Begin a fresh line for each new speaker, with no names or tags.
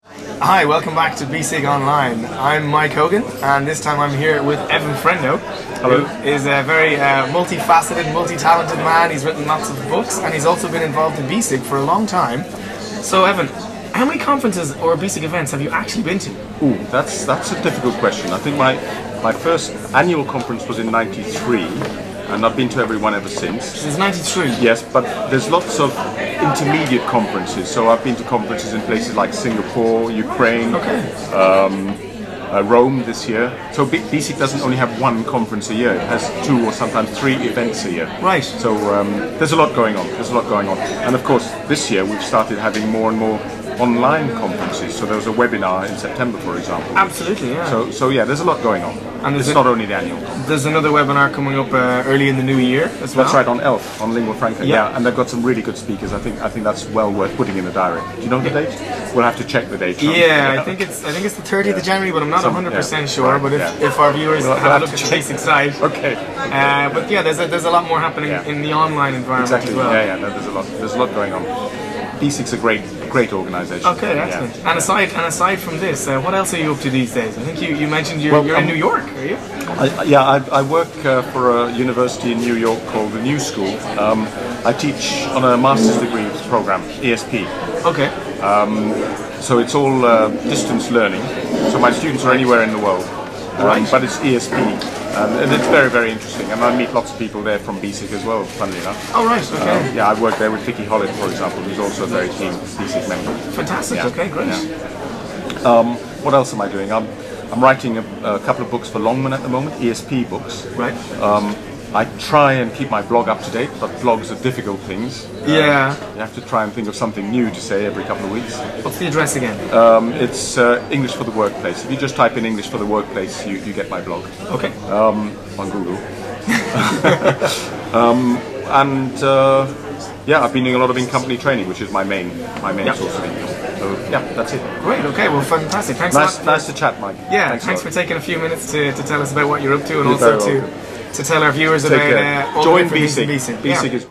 Hi, welcome back to BESIG Online. I'm Mike Hogan, and this time I'm here with Evan Frendo.
Hello.
Who is a very multifaceted, multi-talented man. He's written lots of books, and he's also been involved in BESIG for a long time. So Evan, how many conferences or BESIG events have you actually been to?
Ooh, that's a difficult question. I think my first annual conference was in '93, and I've been to every one ever since.
Since '93?
Yes, but there's lots of intermediate conferences. So I've been to conferences in places like Singapore, Ukraine, Rome this year. So BESIG doesn't only have one conference a year; it has 2 or sometimes 3 events a year.
Right.
So there's a lot going on. And of course, this year we've started having more and more online conferences. So there was a webinar in September, for example.
Absolutely, yeah.
So yeah, there's a lot going on. And it's not only the annual.
There's another webinar coming up early in the new year as well.
That's right, on ELF, on Lingua Franca.
Yeah.
And they've got some really good speakers. I think that's well worth putting in the diary. Do you know the date? We'll have to check the date.
Yeah, I think it's the 30th of January, but I'm not 100% sure. But if our viewers have a look at the BESIG site,
okay.
But yeah, there's a lot more happening in the online environment as well.
Yeah, no, there's a lot going on. BESIG's a great organisation.
Okay, excellent. Yeah. And aside from this, what else are you up to these days? I think you mentioned you're in New York, are you?
I work for a university in New York called the New School. I teach on a master's degree program, ESP.
Okay.
So it's all distance learning. So my students are anywhere in the world, but it's ESP. And it's very interesting, and I meet lots of people there from BESIG as well, funnily enough.
Oh right, okay.
I work there with Vicky Holland, for example, who's also a very keen BESIG member.
Fantastic, okay, great.
Yeah. What else am I doing? I'm writing a couple of books for Longman at the moment, ESP books.
Right.
I try and keep my blog up to date, but blogs are difficult things.
Yeah.
You have to try and think of something new to say every couple of weeks.
What's the address again?
It's English for the Workplace. If you just type in English for the Workplace, you get my blog.
Okay.
On Google. I've been doing a lot of in-company training, which is my main source of income. So yeah, that's it.
Great. Okay. Well, fantastic. Thanks.
Nice to chat, Mike.
Yeah. Thanks for taking a few minutes to tell us about what you're up to, and also to tell our viewers about
join BESIG.
BESIG.
BESIG is